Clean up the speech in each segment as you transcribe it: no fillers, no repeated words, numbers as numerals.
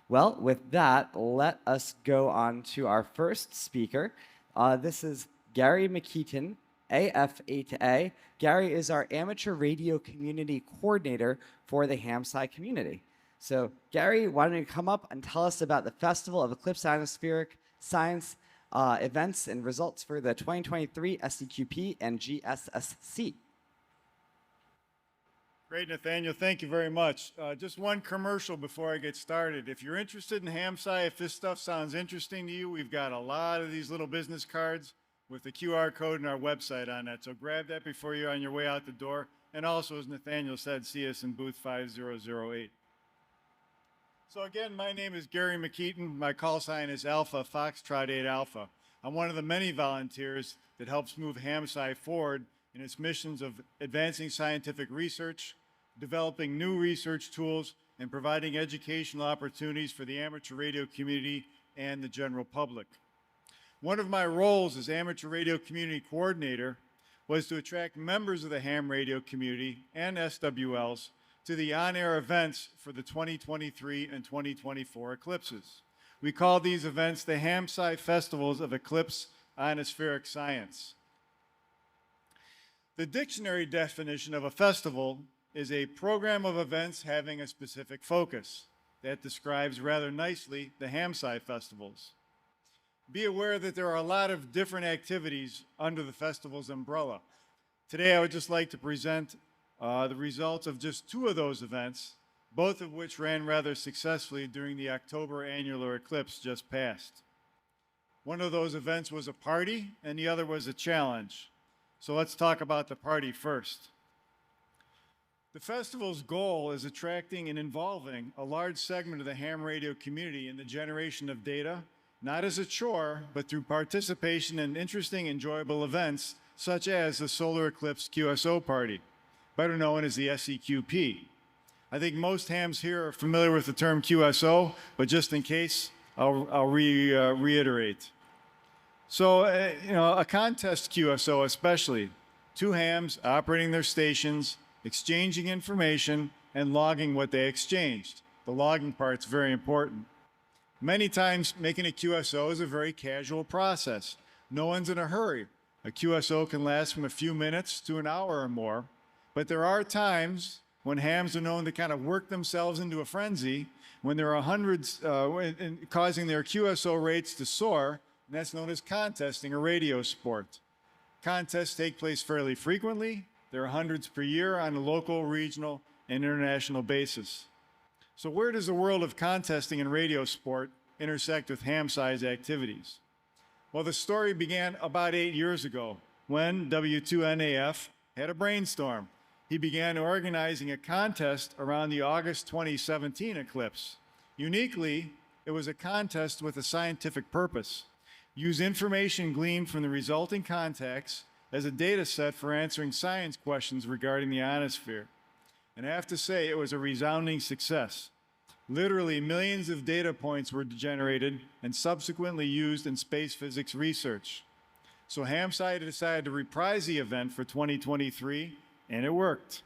Well, with that, let us go on to our first speaker. This is Gary Mikitin, AF8A. Gary is our amateur radio community coordinator for the HamSci community. So, Gary, why don't you come up and tell us about the Festival of Eclipse Atmospheric Science events and results for the 2023 SEQP and GSSC. Great, Nathaniel. Thank you very much. Just one commercial before I get started. If you're interested in HamSci, if this stuff sounds interesting to you, we've got a lot of these little business cards with the QR code and our website on that. So grab that before you're on your way out the door. And also, as Nathaniel said, see us in booth 5008. So again, my name is Gary Mikitin. My call sign is Alpha Foxtrot 8 Alpha. I'm one of the many volunteers that helps move HamSci forward in its missions of advancing scientific research, developing new research tools, and providing educational opportunities for the amateur radio community and the general public. One of my roles as amateur radio community coordinator was to attract members of the ham radio community and SWLs to the on-air events for the 2023 and 2024 eclipses. We call these events the HamSci Festivals of Eclipse Ionospheric Science. The dictionary definition of a festival is a program of events having a specific focus. That describes rather nicely the HamSci festivals. Be aware that there are a lot of different activities under the festival's umbrella. Today I would just like to present the results of just two of those events, both of which ran rather successfully during the October annular eclipse just passed. One of those events was a party and the other was a challenge. So let's talk about the party first. The festival's goal is attracting and involving a large segment of the ham radio community in the generation of data, not as a chore, but through participation in interesting, enjoyable events, such as the Solar Eclipse QSO Party, better known as the SEQP. I think most hams here are familiar with the term QSO, but just in case, I'll reiterate. So, a contest QSO especially, two hams operating their stations, exchanging information, and logging what they exchanged. The logging part's very important. Many times, making a QSO is a very casual process. No one's in a hurry. A QSO can last from a few minutes to an hour or more, but there are times when hams are known to kind of work themselves into a frenzy, when there are hundreds causing their QSO rates to soar, and that's known as contesting, a radio sport. Contests take place fairly frequently. There are hundreds per year on a local, regional, and international basis. So where does the world of contesting and radio sport intersect with HamSci's activities? Well, the story began about 8 years ago when W2NAF had a brainstorm. He began organizing a contest around the August 2017 eclipse. Uniquely, it was a contest with a scientific purpose. Use information gleaned from the resulting contacts as a data set for answering science questions regarding the ionosphere. And I have to say, it was a resounding success. Literally millions of data points were generated and subsequently used in space physics research. So HamSci decided to reprise the event for 2023, and it worked.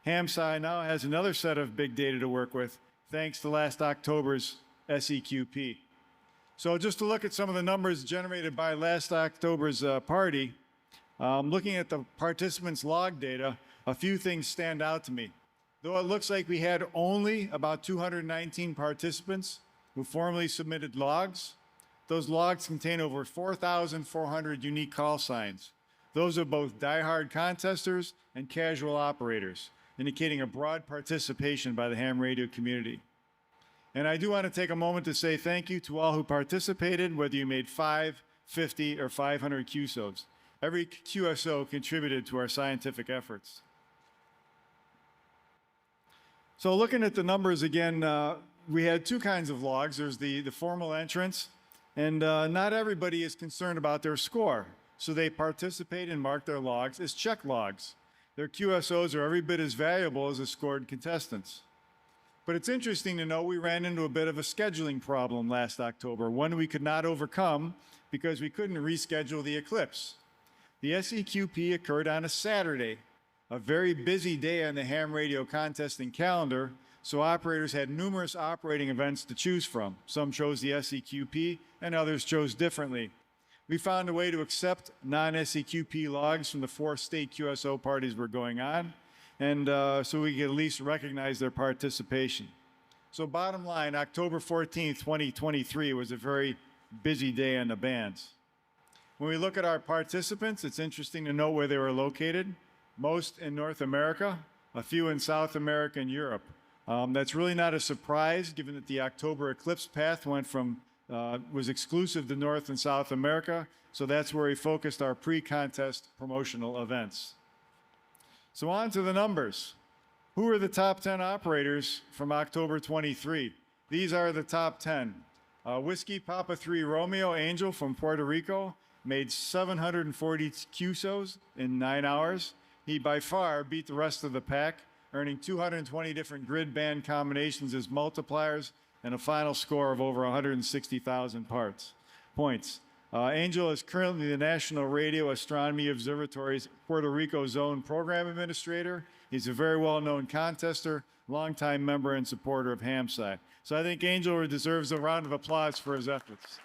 HamSci now has another set of big data to work with, thanks to last October's SEQP. So just to look at some of the numbers generated by last October's party, looking at the participants' log data, a few things stand out to me. Though it looks like we had only about 219 participants who formally submitted logs, those logs contain over 4,400 unique call signs. Those are both diehard contesters and casual operators, indicating a broad participation by the ham radio community. And I do want to take a moment to say thank you to all who participated, whether you made 5, 50, or 500 QSOs. Every QSO contributed to our scientific efforts. So looking at the numbers again, we had two kinds of logs. There's the formal entrants, and not everybody is concerned about their score. So they participate and mark their logs as check logs. Their QSOs are every bit as valuable as the scored contestants. But it's interesting to know we ran into a bit of a scheduling problem last October, one we could not overcome because we couldn't reschedule the eclipse. The SEQP occurred on a Saturday, a very busy day on the ham radio contesting calendar, So operators had numerous operating events to choose from. Some chose the SEQP and others chose differently. We found a way to accept non-SEQP logs from the 4 state QSO parties were going on, and so we could at least recognize their participation. So bottom line, October 14th, 2023 was a very busy day on the bands. When we look at our participants, it's interesting to know where they were located. Most in North America, a few in South America and Europe. That's really not a surprise, given that the October eclipse path was exclusive to North and South America, so that's where we focused our pre-contest promotional events. So on to the numbers. Who are the top 10 operators from October 23? These are the top 10. Whiskey Papa 3 Romeo Angel from Puerto Rico made 740 QSOs in 9 hours. He by far beat the rest of the pack, earning 220 different grid band combinations as multipliers and a final score of over 160,000 points. Angel is currently the National Radio Astronomy Observatory's Puerto Rico Zone Program Administrator. He's a very well-known contester, longtime member and supporter of HamSci. So I think Angel deserves a round of applause for his efforts.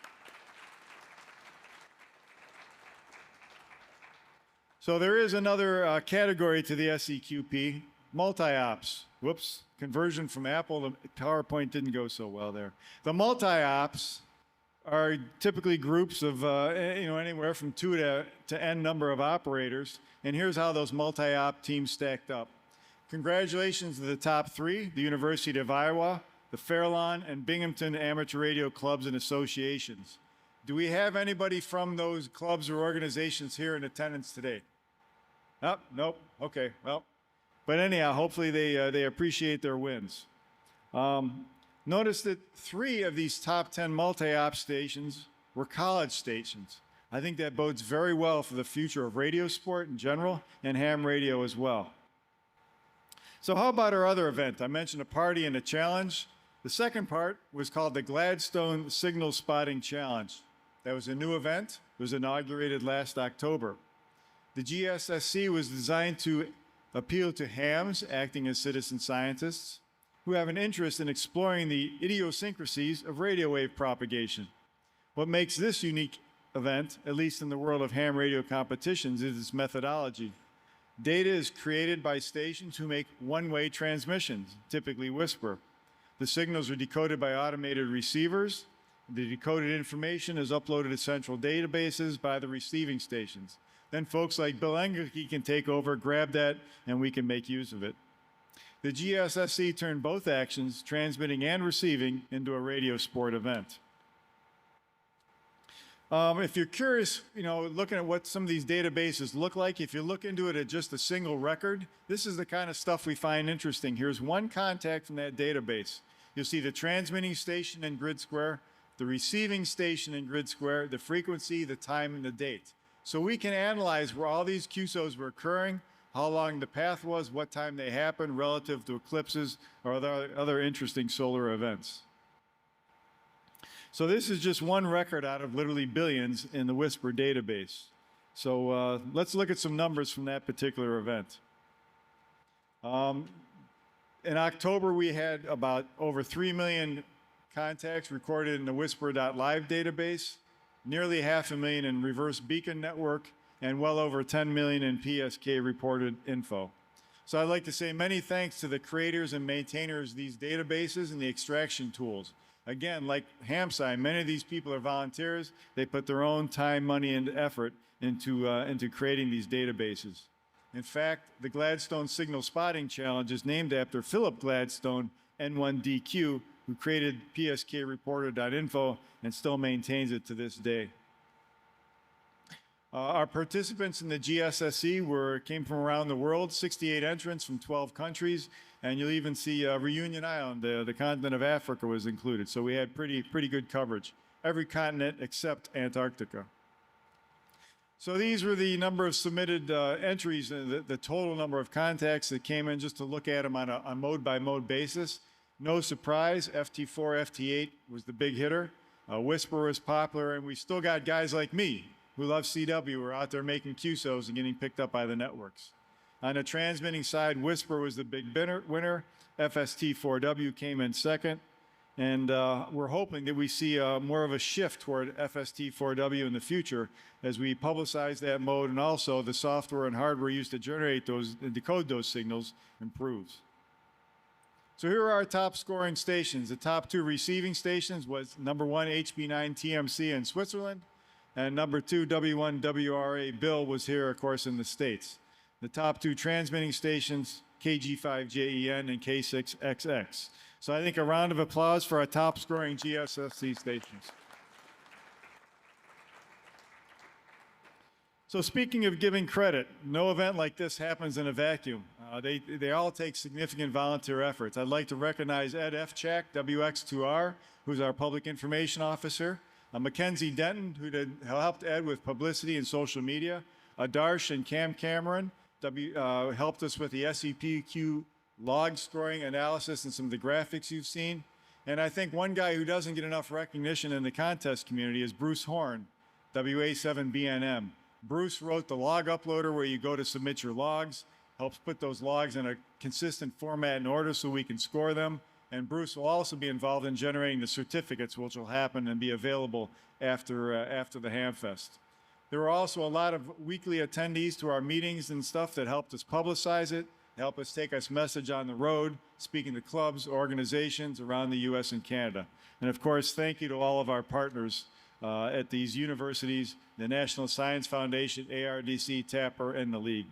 So there is another category to the SEQP, multi-ops. Whoops, conversion from Apple to PowerPoint didn't go so well there. The multi-ops are typically groups of anywhere from 2 to n number of operators, and here's how those multi-op teams stacked up. Congratulations to the top 3, the University of Iowa, the Fairlawn, and Binghamton amateur radio clubs and associations. Do we have anybody from those clubs or organizations here in attendance today? Oh, nope. Okay, well. But anyhow, hopefully they appreciate their wins. Notice that 3 of these top 10 multi-op stations were college stations. I think that bodes very well for the future of radio sport in general and ham radio as well. So how about our other event? I mentioned a party and a challenge. The second part was called the Gladstone Signal Spotting Challenge. That was a new event. It was inaugurated last October. The GSSC was designed to appeal to hams acting as citizen scientists who have an interest in exploring the idiosyncrasies of radio wave propagation. What makes this unique event, at least in the world of ham radio competitions, is its methodology. Data is created by stations who make one-way transmissions, typically whisper. The signals are decoded by automated receivers. The decoded information is uploaded to central databases by the receiving stations. Then folks like Bill Engelke can take over, grab that, and we can make use of it. The GSSC turned both actions, transmitting and receiving, into a radio sport event. If you're curious, looking at what some of these databases look like, if you look into it at just a single record, this is the kind of stuff we find interesting. Here's one contact from that database. You'll see the transmitting station in grid square, the receiving station in grid square, the frequency, the time, and the date. So we can analyze where all these QSOs were occurring, how long the path was, what time they happened relative to eclipses or other interesting solar events. So this is just one record out of literally billions in the WSPR database. So let's look at some numbers from that particular event. In October, we had about over 3 million contacts recorded in the WSPR.live database, nearly 500,000 in reverse beacon network, and well over 10 million in PSK reported info. So I'd like to say many thanks to the creators and maintainers of these databases and the extraction tools. Again, like HamSci, many of these people are volunteers. They put their own time, money, and effort into creating these databases. In fact, the Gladstone Signal Spotting Challenge is named after Philip Gladstone, N1DQ, who created PSKReporter.info and still maintains it to this day. Our participants in the GSSC came from around the world, 68 entrants from 12 countries, and you'll even see Reunion Island, the continent of Africa, was included. So we had pretty good coverage. Every continent except Antarctica. So these were the number of submitted entries, the total number of contacts that came in, just to look at them on a mode-by-mode basis. No surprise, FT4, FT8 was the big hitter. WSPR was popular, and we still got guys like me who love CW, who are out there making QSOs and getting picked up by the networks. On the transmitting side, Whisper was the big winner. FST4W came in second. And we're hoping that we see more of a shift toward FST4W in the future as we publicize that mode, and also the software and hardware used to generate those and decode those signals improves. So here are our top scoring stations. The top 2 receiving stations was number 1 HB9 TMC in Switzerland, and number 2 W1 WRA Bill was here, of course, in the States. The top 2 transmitting stations, KG5JEN and K6XX. So I think a round of applause for our top scoring GSSC stations. So speaking of giving credit, no event like this happens in a vacuum. They all take significant volunteer efforts. I'd like to recognize Ed Fchak, WX2R, who's our public information officer, Mackenzie Denton, who helped Ed with publicity and social media, Darsh and Cam Cameron, helped us with the SEQP log scoring analysis and some of the graphics you've seen. And I think one guy who doesn't get enough recognition in the contest community is Bruce Horn, WA7BNM. Bruce wrote the log uploader where you go to submit your logs, helps put those logs in a consistent format and order so we can score them. And Bruce will also be involved in generating the certificates, which will happen and be available after the Hamfest. There were also a lot of weekly attendees to our meetings and stuff that helped us publicize it, help us take us message on the road, speaking to clubs, organizations around the U.S. and Canada. And of course, thank you to all of our partners at these universities, the National Science Foundation, ARDC, TAPR, and the League.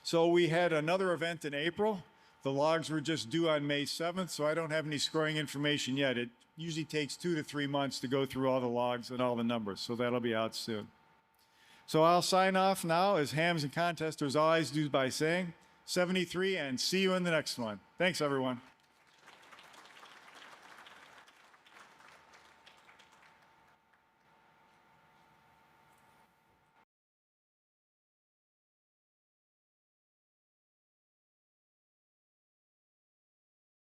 So we had another event in April. The logs were just due on May 7th, so I don't have any scoring information yet. It usually takes 2 to 3 months to go through all the logs and all the numbers, so that'll be out soon. So I'll sign off now, as hams and contesters always do, by saying 73, and see you in the next one. Thanks, everyone.